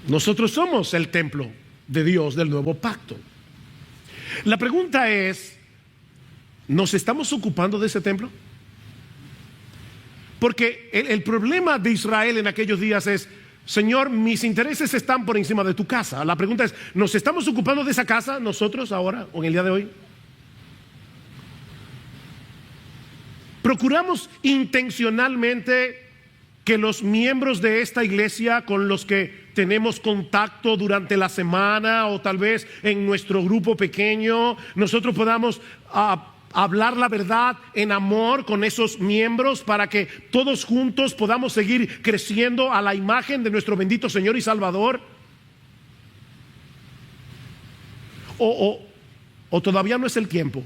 Nosotros somos el templo de Dios del nuevo pacto. La pregunta es, ¿nos estamos ocupando de ese templo? Porque el problema de Israel en aquellos días es: Señor, mis intereses están por encima de tu casa. La pregunta es, ¿nos estamos ocupando de esa casa nosotros ahora o en el día de hoy? ¿Procuramos intencionalmente que los miembros de esta iglesia con los que tenemos contacto durante la semana o tal vez en nuestro grupo pequeño, nosotros podamos hablar la verdad en amor con esos miembros, para que todos juntos podamos seguir creciendo a la imagen de nuestro bendito Señor y Salvador? ¿O todavía no es el tiempo?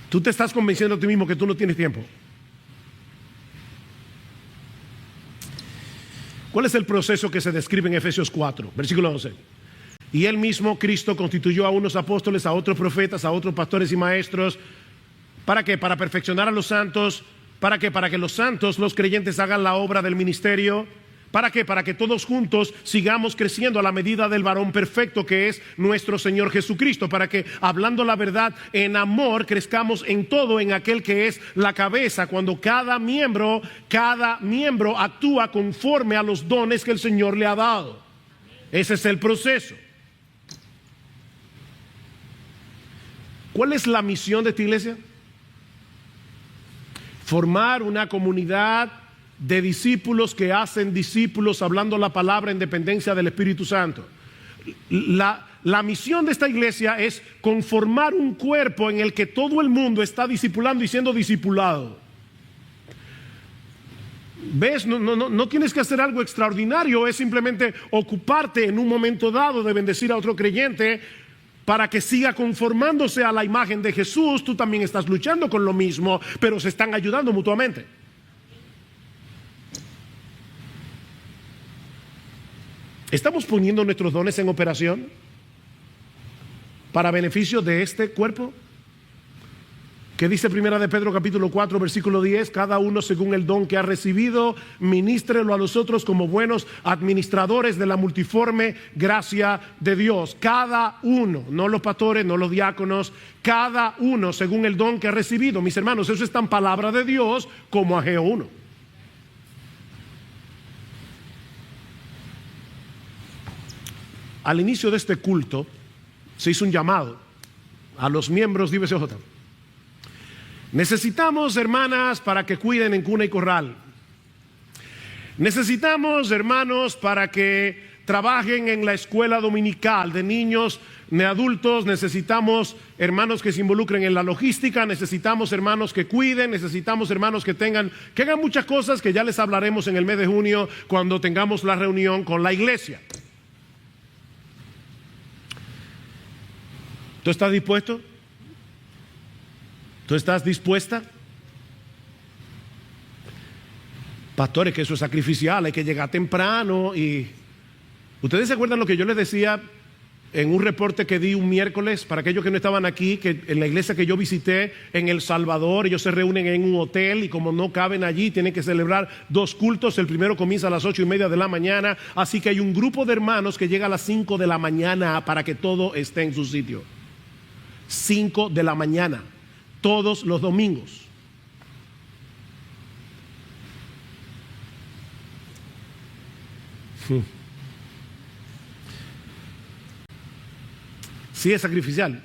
Tú te estás convenciendo a ti mismo que tú no tienes tiempo. ¿Cuál es el proceso que se describe en Efesios 4, versículo 11? Y Él mismo, Cristo, constituyó a unos apóstoles, a otros profetas, a otros pastores y maestros. ¿Para qué? Para perfeccionar a los santos. ¿Para qué? Para que los santos, los creyentes, hagan la obra del ministerio. ¿Para qué? Para que todos juntos sigamos creciendo a la medida del varón perfecto, que es nuestro Señor Jesucristo. Para que, hablando la verdad en amor, crezcamos en todo en aquel que es la cabeza, cuando cada miembro actúa conforme a los dones que el Señor le ha dado. Ese es el proceso. ¿Cuál es la misión de esta iglesia? Formar una comunidad de discípulos que hacen discípulos, hablando la palabra en dependencia del Espíritu Santo. La misión de esta iglesia es conformar un cuerpo en el que todo el mundo está discipulando y siendo discipulado. ¿Ves? No tienes que hacer algo extraordinario, es simplemente ocuparte en un momento dado de bendecir a otro creyente para que siga conformándose a la imagen de Jesús. Tú también estás luchando con lo mismo, pero se están ayudando mutuamente. ¿Estamos poniendo nuestros dones en operación para beneficio de este cuerpo? ¿Qué dice Primera de Pedro capítulo 4 versículo 10? Cada uno según el don que ha recibido, ministrelo a los otros como buenos administradores de la multiforme gracia de Dios. Cada uno, no los pastores, no los diáconos, cada uno según el don que ha recibido. Mis hermanos, eso está en palabra de Dios como Ageo 1. Al inicio de este culto se hizo un llamado a los miembros de IBCJ. Necesitamos hermanas para que cuiden en cuna y corral. Necesitamos hermanos para que trabajen en la escuela dominical de niños, de adultos. Necesitamos hermanos que se involucren en la logística, necesitamos hermanos que cuiden, necesitamos hermanos que hagan muchas cosas que ya les hablaremos en el mes de junio cuando tengamos la reunión con la iglesia. ¿Tú estás dispuesto? ¿Tú estás dispuesta? Pastores, que eso es sacrificial, hay que llegar temprano. Y ustedes se acuerdan lo que yo les decía en un reporte que di un miércoles para aquellos que no estaban aquí, que en la iglesia que yo visité en El Salvador, ellos se reúnen en un hotel y como no caben allí, tienen que celebrar 2 cultos. El primero comienza a las 8:30 de la mañana, así que hay un grupo de hermanos que llega a las 5 de la mañana para que todo esté en su sitio. 5 de la mañana, todos los domingos. Sí, es sacrificial,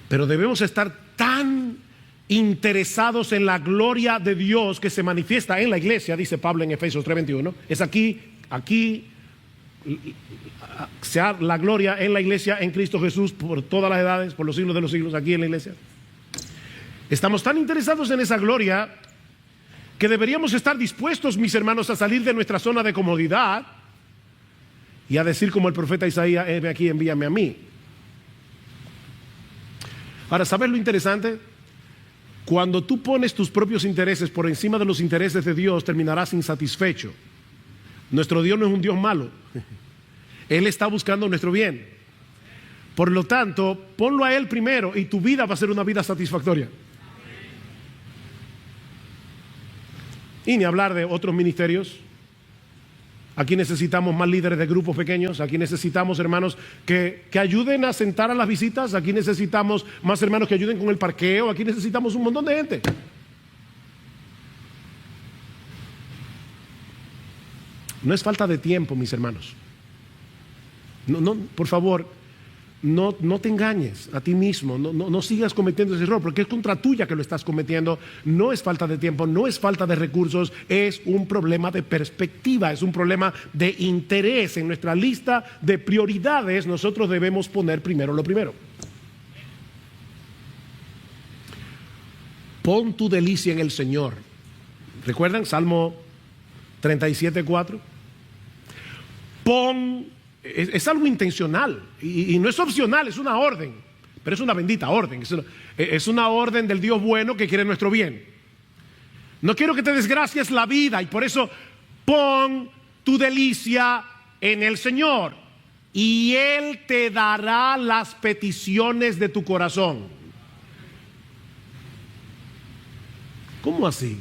pero debemos estar tan interesados en la gloria de Dios que se manifiesta en la iglesia, dice Pablo en Efesios 3:21. Es aquí sea la gloria en la iglesia en Cristo Jesús por todas las edades, por los siglos de los siglos, aquí en la iglesia. Estamos tan interesados en esa gloria que deberíamos estar dispuestos, mis hermanos, a salir de nuestra zona de comodidad y a decir como el profeta Isaías: heme aquí, envíame a mí. Ahora, ¿sabes lo interesante? Cuando tú pones tus propios intereses por encima de los intereses de Dios, terminarás insatisfecho. Nuestro Dios no es un Dios malo. Él está buscando nuestro bien. Por lo tanto, ponlo a Él primero y tu vida va a ser una vida satisfactoria. Y ni hablar de otros ministerios. Aquí necesitamos más líderes de grupos pequeños. Aquí necesitamos hermanos que ayuden a sentar a las visitas. Aquí necesitamos más hermanos que ayuden con el parqueo. Aquí necesitamos un montón de gente. No es falta de tiempo, mis hermanos. No, por favor, no te engañes a ti mismo. No sigas cometiendo ese error, porque es contra tuya que lo estás cometiendo. No es falta de tiempo, no es falta de recursos, es un problema de perspectiva, es un problema de interés. En nuestra lista de prioridades nosotros debemos poner primero lo primero. Pon tu delicia en el Señor. ¿Recuerdan? Salmo 37:4. Es algo intencional y no es opcional, es una orden, pero es una bendita orden. Es una orden del Dios bueno que quiere nuestro bien. No quiero que te desgracies la vida, y por eso pon tu delicia en el Señor y Él te dará las peticiones de tu corazón. ¿Cómo así?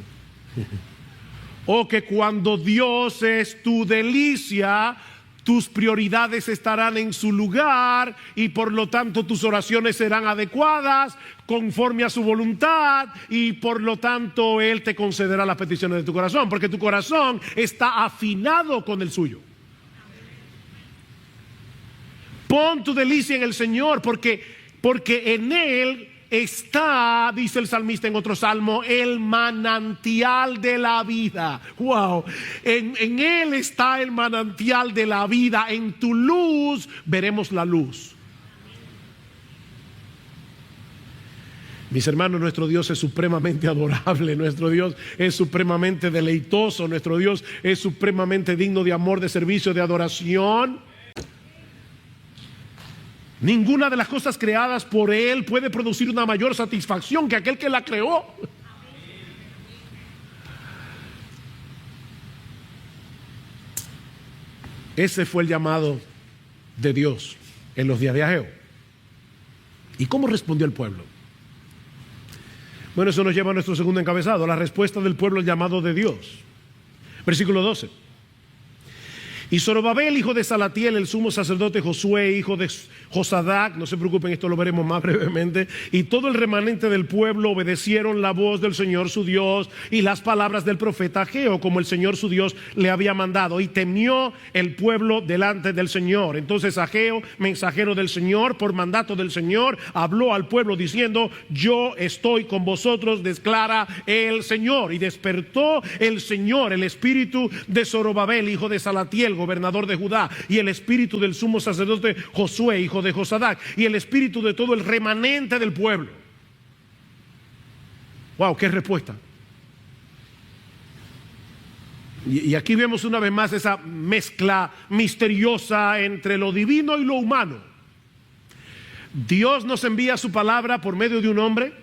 O que cuando Dios es tu delicia, tus prioridades estarán en su lugar y por lo tanto tus oraciones serán adecuadas conforme a su voluntad, y por lo tanto Él te concederá las peticiones de tu corazón, porque tu corazón está afinado con el suyo. Pon tu delicia en el Señor, porque en Él está, dice el salmista en otro salmo, el manantial de la vida. Wow, en Él está el manantial de la vida. En tu luz veremos la luz. Mis hermanos, nuestro Dios es supremamente adorable, nuestro Dios es supremamente deleitoso, nuestro Dios es supremamente digno de amor, de servicio, de adoración. Ninguna de las cosas creadas por Él puede producir una mayor satisfacción que aquel que la creó. Ese fue el llamado de Dios en los días de Ageo. ¿Y cómo respondió el pueblo? Bueno, eso nos lleva a nuestro segundo encabezado, la respuesta del pueblo al llamado de Dios. Versículo 12. Y Zorobabel, hijo de Salatiel, el sumo sacerdote, Josué, hijo de Josadac, no se preocupen, esto lo veremos más brevemente, y todo el remanente del pueblo obedecieron la voz del Señor su Dios y las palabras del profeta Ageo, como el Señor su Dios le había mandado, y temió el pueblo delante del Señor. Entonces Ageo, mensajero del Señor, por mandato del Señor, habló al pueblo diciendo: yo estoy con vosotros, declara el Señor. Y despertó el Señor el espíritu de Zorobabel, hijo de Salatiel, gobernador de Judá, y el espíritu del sumo sacerdote Josué, hijo de Josadac, y el espíritu de todo el remanente del pueblo. Wow, qué respuesta. Y aquí vemos una vez más esa mezcla misteriosa entre lo divino y lo humano. Dios nos envía su palabra por medio de un hombre.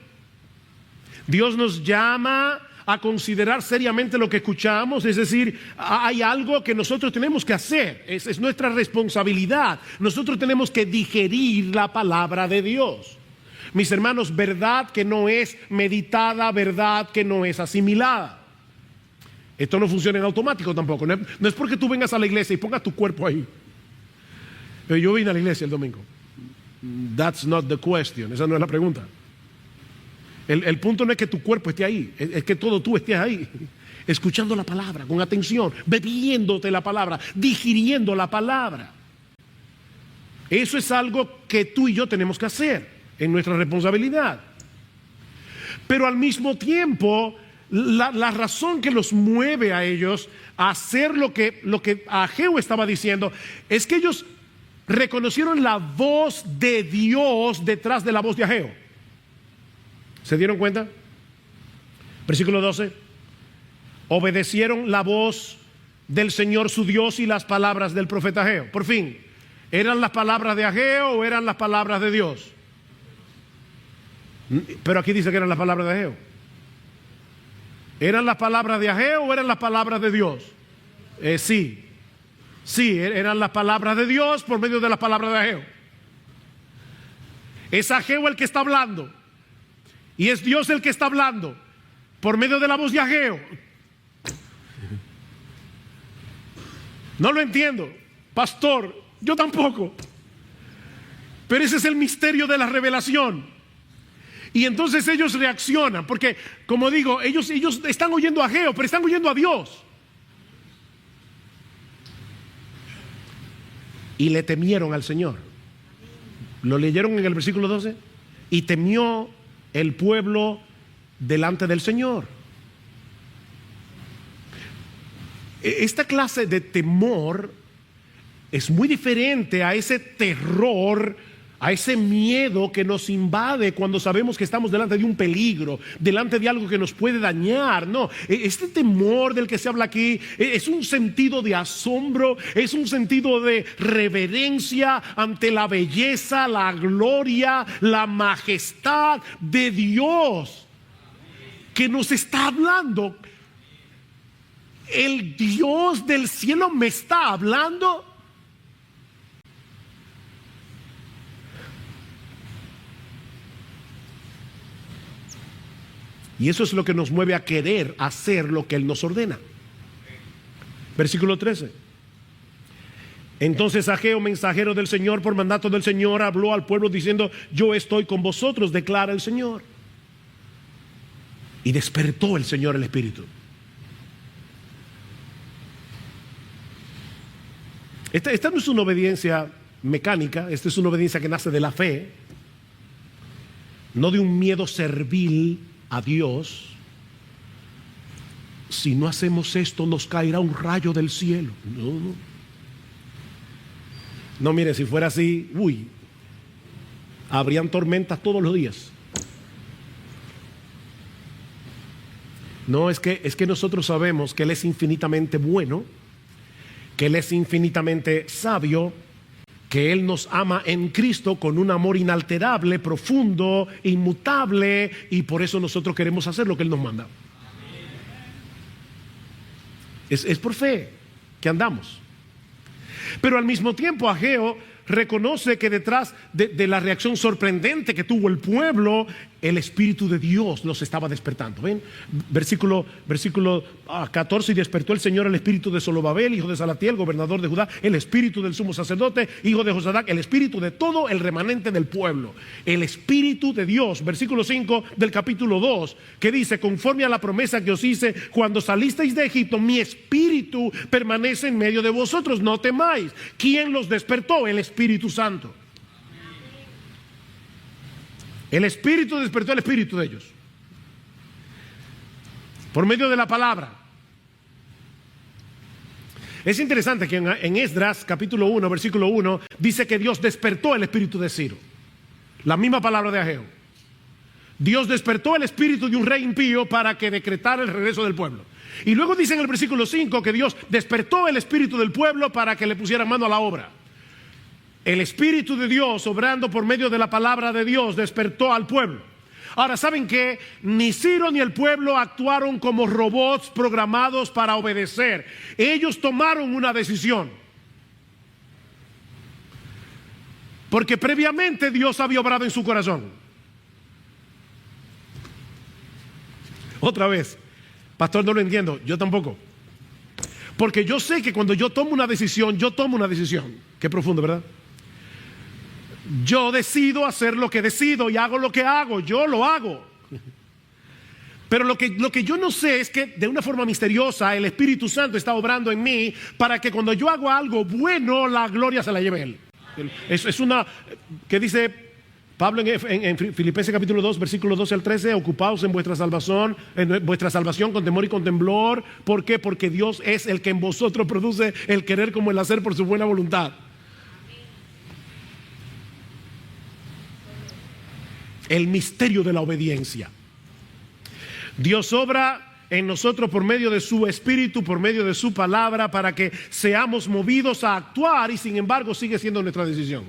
Dios nos llama a considerar seriamente lo que escuchamos, es decir, hay algo que nosotros tenemos que hacer, es nuestra responsabilidad. Nosotros tenemos que digerir la palabra de Dios. Mis hermanos, verdad que no es meditada, verdad que no es asimilada. Esto no funciona en automático tampoco. No es porque tú vengas a la iglesia y pongas tu cuerpo ahí. Pero yo vine a la iglesia el domingo. That's not the question, esa no es la pregunta. El punto no es que tu cuerpo esté ahí, es que todo tú estés ahí, escuchando la palabra con atención, bebiéndote la palabra, digiriendo la palabra. Eso es algo que tú y yo tenemos que hacer en nuestra responsabilidad. Pero al mismo tiempo, la razón que los mueve a ellos a hacer lo que Ageo estaba diciendo es que ellos reconocieron la voz de Dios detrás de la voz de Ageo. ¿Se dieron cuenta? Versículo 12. Obedecieron la voz del Señor su Dios y las palabras del profeta Ageo. Por fin, ¿eran las palabras de Ageo o eran las palabras de Dios? Pero aquí dice que eran las palabras de Ageo. ¿Eran las palabras de Ageo o eran las palabras de Dios? Sí, eran las palabras de Dios por medio de las palabras de Ageo. Es Ageo el que está hablando. Y es Dios el que está hablando por medio de la voz de Ageo. No lo entiendo, pastor, yo tampoco. Pero ese es el misterio de la revelación. Y entonces ellos reaccionan, porque como digo, ellos están oyendo a Ageo, pero están oyendo a Dios. Y le temieron al Señor. ¿Lo leyeron en el versículo 12? Y temió el pueblo delante del Señor. Esta clase de temor es muy diferente a ese terror, a ese miedo que nos invade cuando sabemos que estamos delante de un peligro, delante de algo que nos puede dañar. No, este temor del que se habla aquí es un sentido de asombro, es un sentido de reverencia ante la belleza, la gloria, la majestad de Dios que nos está hablando. El Dios del cielo me está hablando. Y eso es lo que nos mueve a querer hacer lo que Él nos ordena. Versículo 13. Entonces Ageo, mensajero del Señor, por mandato del Señor, habló al pueblo diciendo: yo estoy con vosotros, declara el Señor. Y despertó el Señor el espíritu. Esta no es una obediencia mecánica, esta es una obediencia que nace de la fe, no de un miedo servil a Dios. Si no hacemos esto, nos caerá un rayo del cielo. No, mire, si fuera así, habrían tormentas todos los días. No, es que nosotros sabemos que Él es infinitamente bueno, que Él es infinitamente sabio, que Él nos ama en Cristo con un amor inalterable, profundo, inmutable, y por eso nosotros queremos hacer lo que Él nos manda. Es por fe que andamos. Pero al mismo tiempo Ageo reconoce que detrás de la reacción sorprendente que tuvo el pueblo, el Espíritu de Dios los estaba despertando. ¿Ven? Versículo 14, y despertó el Señor el espíritu de Zorobabel, hijo de Salatiel, gobernador de Judá, el espíritu del sumo sacerdote, hijo de Josadac, el espíritu de todo el remanente del pueblo. El Espíritu de Dios, versículo 5 del capítulo 2, que dice: conforme a la promesa que os hice cuando salisteis de Egipto, mi espíritu permanece en medio de vosotros, no temáis. ¿Quién los despertó? El Espíritu Santo. El Espíritu despertó el espíritu de ellos por medio de la palabra. Es interesante que en Esdras capítulo 1 versículo 1 dice que Dios despertó el espíritu de Ciro. La misma palabra de Ageo. Dios despertó el espíritu de un rey impío para que decretara el regreso del pueblo. Y luego dice en el versículo 5 que Dios despertó el espíritu del pueblo para que le pusiera mano a la obra. El Espíritu de Dios, obrando por medio de la palabra de Dios, despertó al pueblo. Ahora, ¿saben qué? Ni Ciro ni el pueblo actuaron como robots programados para obedecer. Ellos tomaron una decisión. Porque previamente Dios había obrado en su corazón. Otra vez, pastor, no lo entiendo, yo tampoco. Porque yo sé que cuando yo tomo una decisión, yo tomo una decisión. Qué profundo, ¿verdad? Yo decido hacer lo que decido y hago lo que hago, yo lo hago. Pero lo que yo no sé es que de una forma misteriosa el Espíritu Santo está obrando en mí para que cuando yo hago algo bueno, la gloria se la lleve Él. Es una que dice Pablo en Filipenses capítulo 2 versículos 12 al 13: ocupaos en vuestra salvación con temor y con temblor. ¿Por qué? Porque Dios es el que en vosotros produce el querer como el hacer por su buena voluntad. El misterio de la obediencia. Dios obra en nosotros por medio de su Espíritu, por medio de su palabra, para que seamos movidos a actuar, y sin embargo sigue siendo nuestra decisión.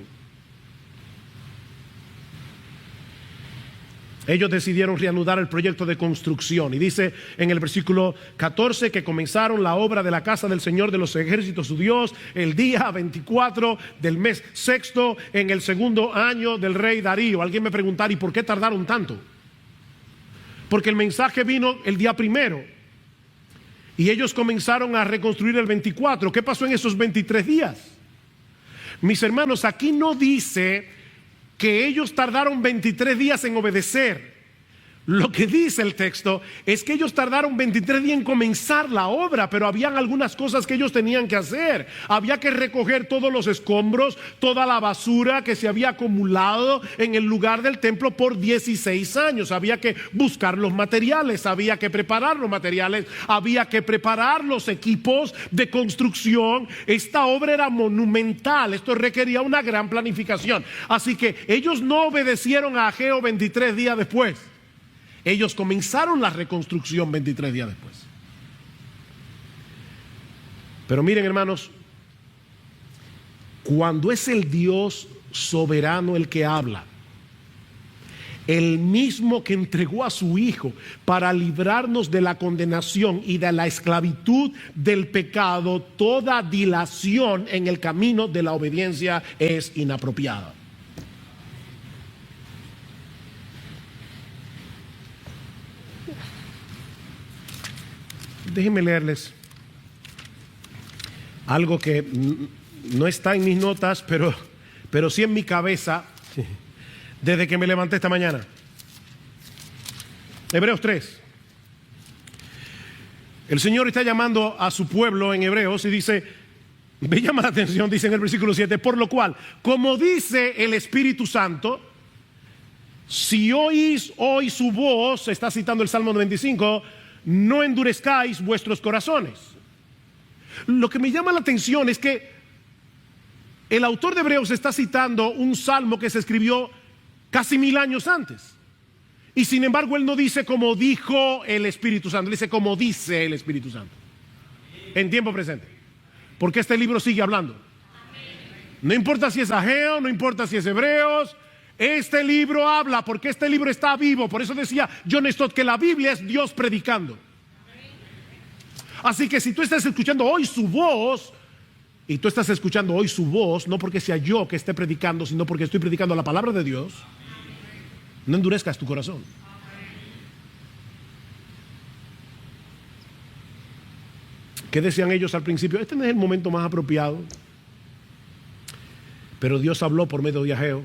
Ellos decidieron reanudar el proyecto de construcción, y dice en el versículo 14 que comenzaron la obra de la casa del Señor de los ejércitos su Dios el día 24 del mes sexto, en el segundo año del rey Darío. Alguien me preguntará: ¿y por qué tardaron tanto? Porque el mensaje vino el día primero y ellos comenzaron a reconstruir el 24. ¿Qué pasó en esos 23 días? Mis hermanos, aquí no dice que ellos tardaron 23 días en obedecer. Lo que dice el texto es que ellos tardaron 23 días en comenzar la obra, pero habían algunas cosas que ellos tenían que hacer. Había que recoger todos los escombros, toda la basura que se había acumulado en el lugar del templo por 16 años. Había que buscar los materiales, había que preparar los materiales, había que preparar los equipos de construcción. Esta obra era monumental, esto requería una gran planificación. Así que ellos no obedecieron a Ageo 23 días después. Ellos comenzaron la reconstrucción 23 días después. Pero miren, hermanos, cuando es el Dios soberano el que habla, el mismo que entregó a su Hijo para librarnos de la condenación y de la esclavitud del pecado, toda dilación en el camino de la obediencia es inapropiada. Déjenme leerles algo que no está en mis notas, pero sí en mi cabeza desde que me levanté esta mañana. Hebreos 3. El Señor está llamando a su pueblo en Hebreos y dice, me llama la atención, dice en el versículo 7, por lo cual, como dice el Espíritu Santo, si oís hoy su voz, está citando el Salmo 95, no endurezcáis vuestros corazones. Lo que me llama la atención es que el autor de Hebreos está citando un salmo que se escribió casi 1000 años antes. Y sin embargo él no dice como dijo el Espíritu Santo, él dice como dice el Espíritu Santo. En tiempo presente. Porque este libro sigue hablando. No importa si es Ageo, no importa si es Hebreos. Este libro habla porque este libro está vivo. Por eso decía John Stott que la Biblia es Dios predicando. Así que si tú estás escuchando hoy su voz y tú estás escuchando hoy su voz, no porque sea yo que esté predicando, sino porque estoy predicando la palabra de Dios, no endurezcas tu corazón. ¿Qué decían ellos al principio? Este no es el momento más apropiado. Pero Dios habló por medio de Ageo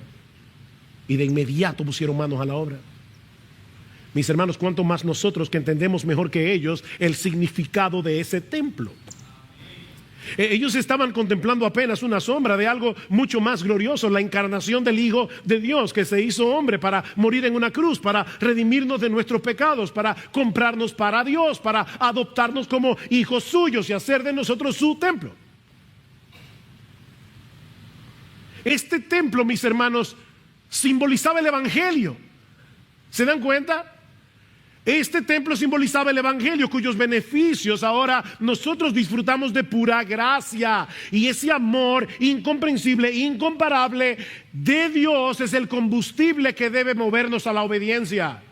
y de inmediato pusieron manos a la obra. Mis hermanos, cuánto más nosotros que entendemos mejor que ellos el significado de ese templo. Ellos estaban contemplando apenas una sombra de algo mucho más glorioso, la encarnación del Hijo de Dios que se hizo hombre para morir en una cruz, para redimirnos de nuestros pecados, para comprarnos para Dios, para adoptarnos como hijos suyos y hacer de nosotros su templo. Este templo, mis hermanos, simbolizaba el Evangelio. ¿Se dan cuenta? Este templo simbolizaba el Evangelio, cuyos beneficios ahora nosotros disfrutamos de pura gracia. Y ese amor incomprensible, incomparable de Dios es el combustible que debe movernos a la obediencia.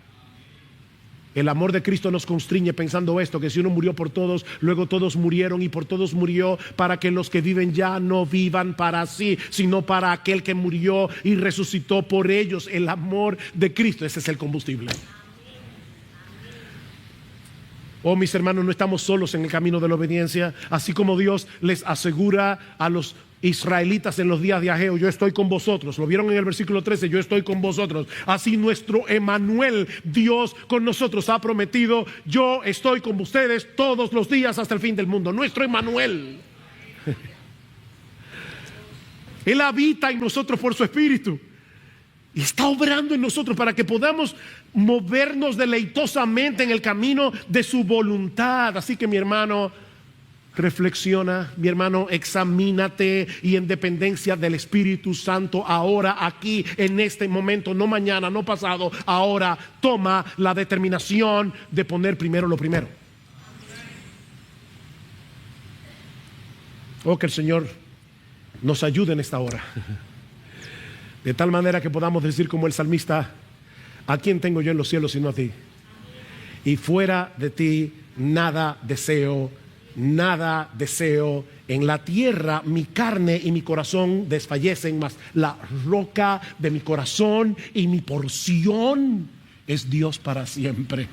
El amor de Cristo nos constriñe pensando esto, que si uno murió por todos, luego todos murieron y por todos murió, para que los que viven ya no vivan para sí, sino para aquel que murió y resucitó por ellos. El amor de Cristo, ese es el combustible. Oh, mis hermanos, no estamos solos en el camino de la obediencia. Así como Dios les asegura a los israelitas en los días de Ageo, yo estoy con vosotros. Lo vieron en el versículo 13, yo estoy con vosotros. Así nuestro Emmanuel, Dios con nosotros, ha prometido, yo estoy con ustedes todos los días hasta el fin del mundo. Nuestro Emmanuel. Él habita en nosotros por su Espíritu. Y está obrando en nosotros para que podamos movernos deleitosamente en el camino de su voluntad. Así que mi hermano, reflexiona, mi hermano, examínate y en dependencia del Espíritu Santo, ahora, aquí, en este momento, no mañana, no pasado, ahora toma la determinación de poner primero lo primero. Oh, que el Señor nos ayude en esta hora. De tal manera que podamos decir como el salmista, ¿a quién tengo yo en los cielos sino a ti? Y fuera de ti nada deseo en la tierra. Mi carne y mi corazón desfallecen, mas la roca de mi corazón y mi porción es Dios para siempre.